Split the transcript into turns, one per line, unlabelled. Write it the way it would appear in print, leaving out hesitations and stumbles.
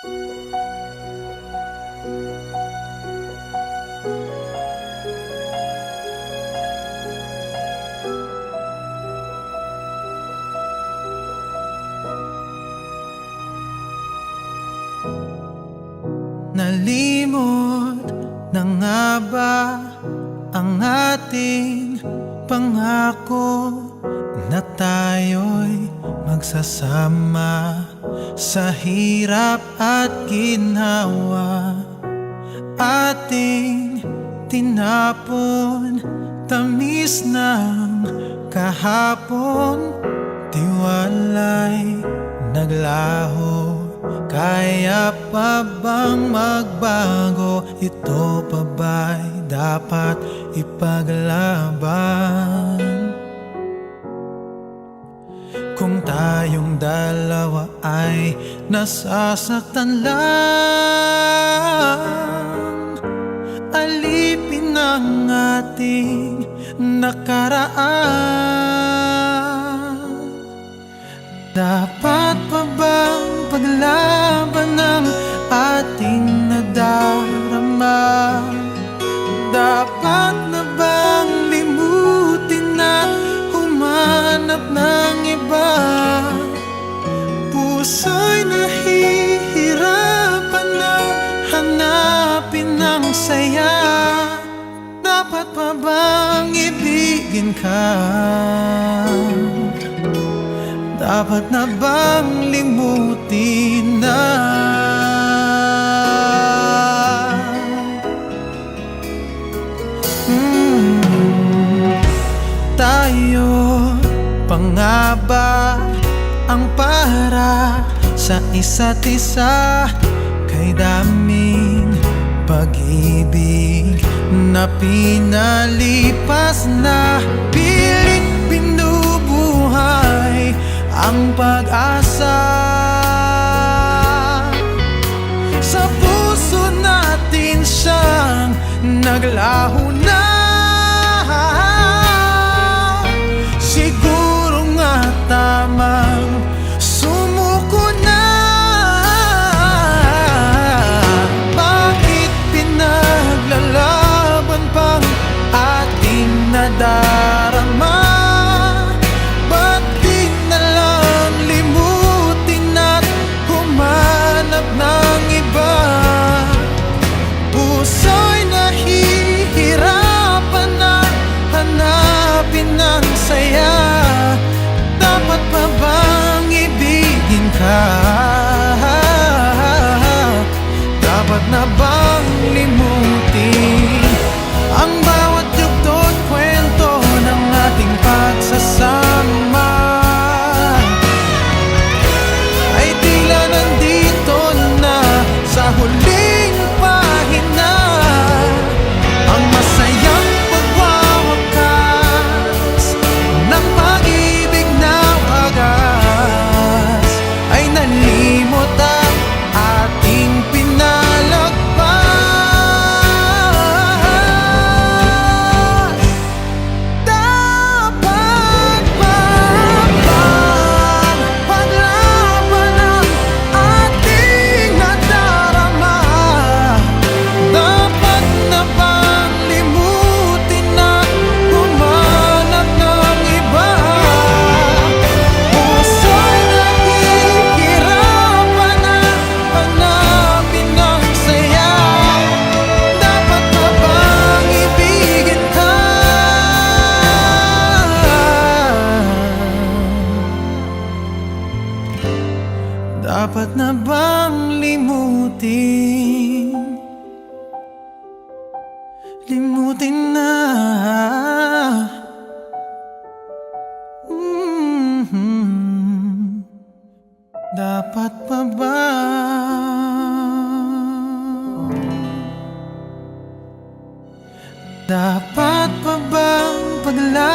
Nalimot na nga ba ang ating pangako na tayo'y magsasama sa hirap at ginhawa? Ating tinapon, tamis ng kahapon, tiwala'y naglaho. Kaya pa bang magbago? Ito pa ba'y dapat ipaglaban? Kung tayong dalawa ay nasasaktan lang, alipin ang ating nakaraan. Dapat pa bang paglaban ng ating nadarama? Dapat na bang limutin na humanap ng iba? Puso'y nahihirapan na hanapin ang saya. Dapat pa bang ibigin ka? Dapat na bang limutin na? Tayo pa nga ba ang para sa isa't isa? Kay daming pag-ibig na pinalipas na, pilit binubuhay ang pag-asa sa puso natin, siyang naglaho na. Siguro nga tamang sumuko na. Bakit pinaglalaban pang ating nadarama? Ng iba, puso'y nahihirapan na hanapin ang saya. Dapat pa bang ibigin ka? Dapat na bang limutin ang bawat yugto't kwento ng ating pagsasama? Ay tila nandito sa huling pahina ang masayang pagwawakas ng pag-ibig na wagas. Ay nalimot ang ating pinalagpas. Dapat pa bang paglaban ang ating nadarama? Dapat na bang limutin na humanap ng iba? Puso'y nahihirapan na hanapin ang saya. Dapat na bang ibigin ka? Dapat na bang limutin? Limutin na. Dapat pa ba? Dapat pa bang paglaban